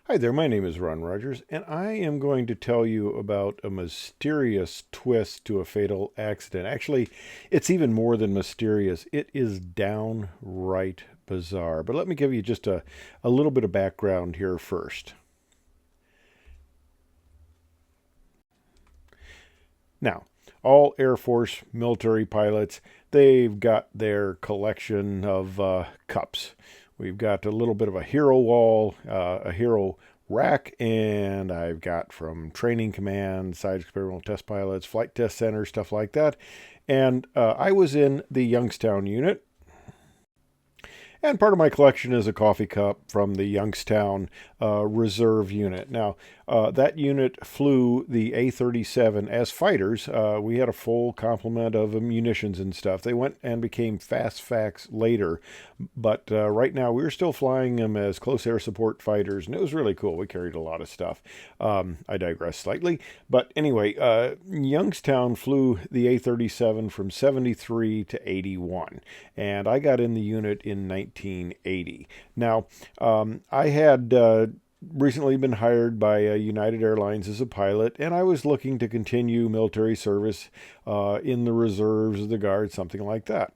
Hi there, my name is Ron Rogers, and I am going to tell you about a mysterious twist to a fatal accident. Actually, it's even more than mysterious. It is downright bizarre. But let me give you just a little bit of background here first. Now, all Air Force military pilots, they've got their collection of cups. We've got a little bit of a hero wall, a hero rack, and I've got from training command, side experimental test pilots, flight test center, stuff like that. And I was in the Youngstown unit, and part of my collection is a coffee cup from the Youngstown Reserve unit. Now, that unit flew the A-37 as fighters. We had a full complement of munitions and stuff. They went and became fast facts later, but right now we're still flying them as close air support fighters, and it was really cool. We carried a lot of stuff. I digress slightly, but anyway, Youngstown flew the A-37 from 73 to 81, and I got in the unit in 1980. Now, I had recently been hired by United Airlines as a pilot, and I was looking to continue military service in the reserves, the Guard, something like that.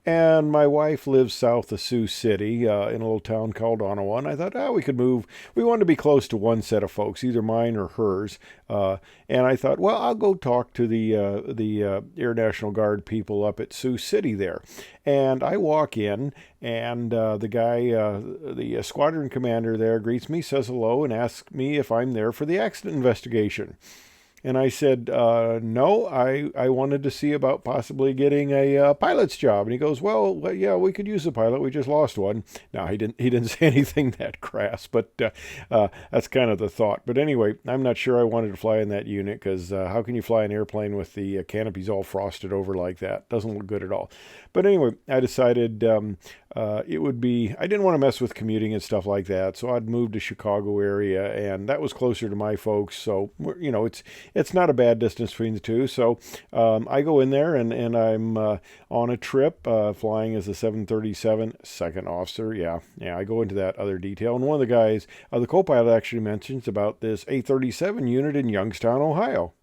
And my wife lives south of Sioux City in a little town called Ottawa. And I thought, we could move. We wanted to be close to one set of folks, either mine or hers. And I thought, well, I'll go talk to the Air National Guard people up at Sioux City there. And I walk in, and the guy, the squadron commander there, greets me, says hello, and asks me if I'm there for the accident investigation. And I said, no, I wanted to see about possibly getting a pilot's job. And he goes, well, yeah, we could use a pilot. We just lost one. No, he didn't say anything that crass, but that's kind of the thought. But anyway, I'm not sure I wanted to fly in that unit because how can you fly an airplane with the canopies all frosted over like that? Doesn't look good at all. But anyway, I decided it would be, I didn't want to mess with commuting and stuff like that. So I'd moved to Chicago area, and that was closer to my folks. So, it's not a bad distance between the two. So I go in there, and I'm on a trip flying as a 737 second officer. Yeah, I go into that other detail. And one of the guys, the co-pilot actually mentions about this A-37 unit in Youngstown, Ohio.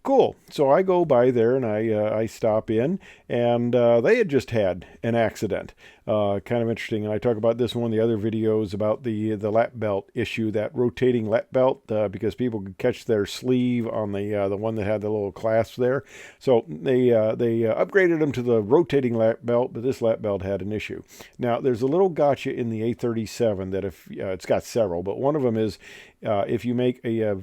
Cool. So I go by there and I stop in, and they had just had an accident. Kind of interesting. And I talk about this in one of the other videos about the lap belt issue, that rotating lap belt, because people could catch their sleeve on the one that had the little clasp there. So they upgraded them to the rotating lap belt, but this lap belt had an issue. Now there's a little gotcha in the A-37 that if it's got several, but one of them is if you make a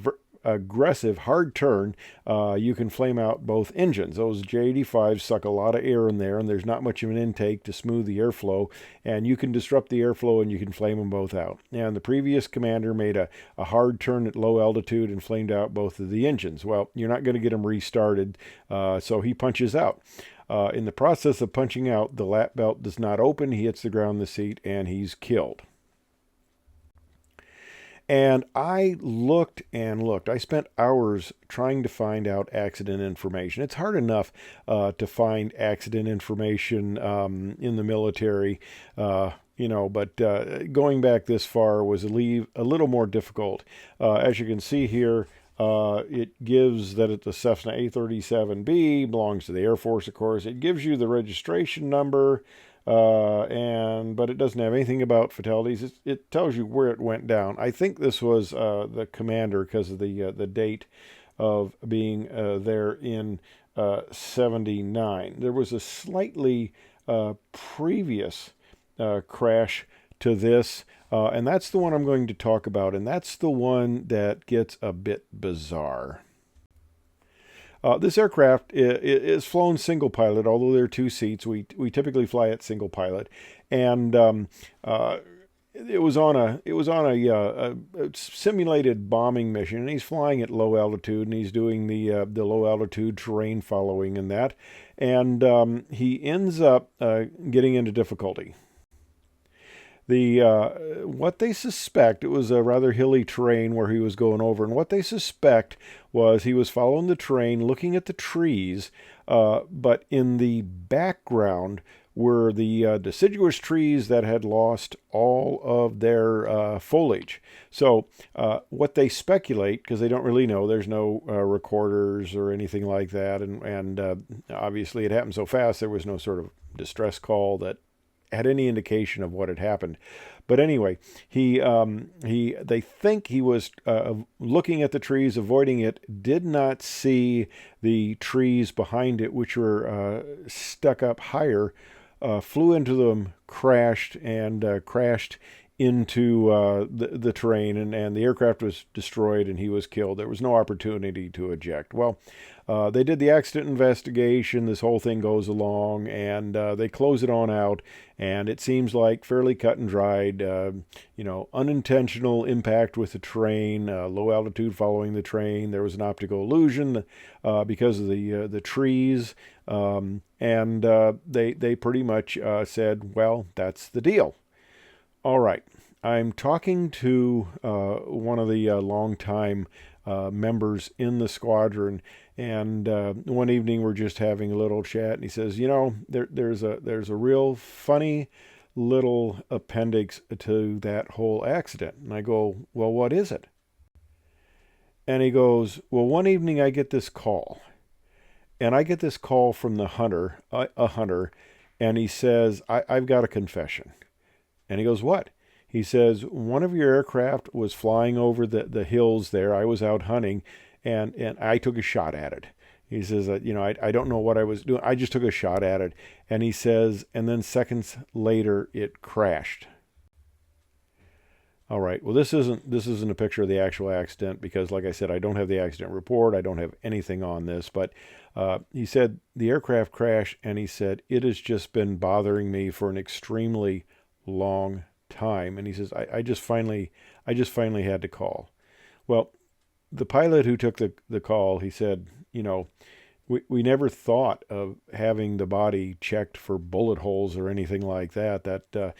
aggressive hard turn, you can flame out both engines. Those J85s suck a lot of air in there, and there's not much of an intake to smooth the airflow, and you can disrupt the airflow and you can flame them both out. And the previous commander made a hard turn at low altitude and flamed out both of the engines. Well, you're not going to get them restarted, so he punches out. In the process of punching out, the lap belt does not open. He hits the ground in the seat, and he's killed. And I looked and looked. I spent hours trying to find out accident information. It's hard enough to find accident information in the military, but going back this far was a little more difficult. As you can see here, it gives that it's a Cessna A-37B, belongs to the Air Force, of course. It gives you the registration number, but it doesn't have anything about fatalities. It tells you where it went down. I think this was the commander because of the date of being there in 79. There was a slightly previous crash to this, and that's the one I'm going to talk about, and that's the one that gets a bit bizarre. This aircraft is flown single pilot, although there are two seats. We typically fly it single pilot, and it was on a simulated bombing mission, and he's flying at low altitude, and he's doing the low altitude terrain following and that, and he ends up getting into difficulty. What they suspect, it was a rather hilly terrain where he was going over, and what they suspect was he was following the terrain, looking at the trees, but in the background were the deciduous trees that had lost all of their foliage. So what they speculate, because they don't really know, there's no recorders or anything like that, and obviously it happened so fast there was no sort of distress call that had any indication of what had happened. But anyway, they think he was looking at the trees, avoiding it, did not see the trees behind it, which were stuck up higher, flew into them, crashed, and crashed into the terrain, and the aircraft was destroyed, and he was killed. There was no opportunity to eject. Well, they did the accident investigation. This whole thing goes along, and they close it on out, and it seems like fairly cut and dried. Unintentional impact with the terrain, low altitude following the train. There was an optical illusion because of the trees, and they pretty much said, well, that's the deal. All right. I'm talking to one of the longtime members in the squadron, and one evening we're just having a little chat, and he says, there's a real funny little appendix to that whole accident. And I go, well, what is it? And he goes, well, one evening I get this call, and I get this call from the hunter, a hunter, and he says, I've got a confession. And he goes, what? He says, one of your aircraft was flying over the hills there. I was out hunting, and I took a shot at it. He says, I don't know what I was doing. I just took a shot at it. And he says, and then seconds later, it crashed. All right. Well, this isn't a picture of the actual accident because, like I said, I don't have the accident report. I don't have anything on this. But he said the aircraft crashed, and he said, it has just been bothering me for an extremely long time. And he says, I just finally had to call. Well, the pilot who took the call, he said, we never thought of having the body checked for bullet holes or anything like that. The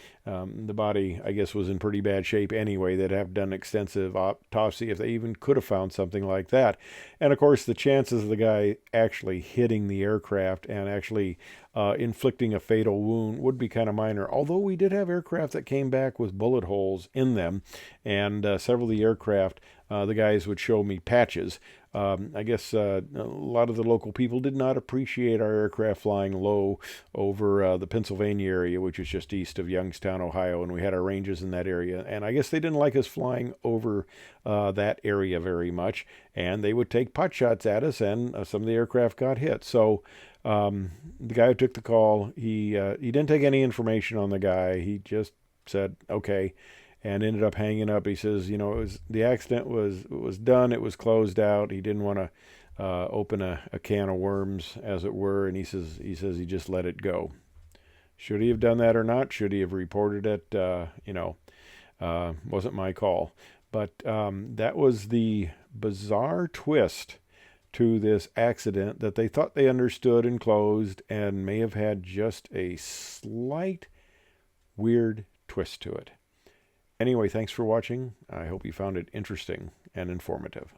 body, I guess, was in pretty bad shape anyway. They'd have done extensive autopsy if they even could have found something like that. And of course, the chances of the guy actually hitting the aircraft and actually inflicting a fatal wound would be kind of minor. Although we did have aircraft that came back with bullet holes in them, and several of the aircraft, the guys would show me patches. I guess a lot of the local people did not appreciate our aircraft flying low over the Pennsylvania area, which is just east of Youngstown, Ohio, and we had our ranges in that area. And I guess they didn't like us flying over that area very much, and they would take pot shots at us, and some of the aircraft got hit. So the guy who took the call, he didn't take any information on the guy. He just said, okay, and ended up hanging up. He says, the accident was done. It was closed out. He didn't want to open a can of worms, as it were. And he says he just let it go. Should he have done that or not? Should he have reported it? Wasn't my call. But that was the bizarre twist to this accident that they thought they understood and closed, and may have had just a slight weird twist to it. Anyway, thanks for watching. I hope you found it interesting and informative.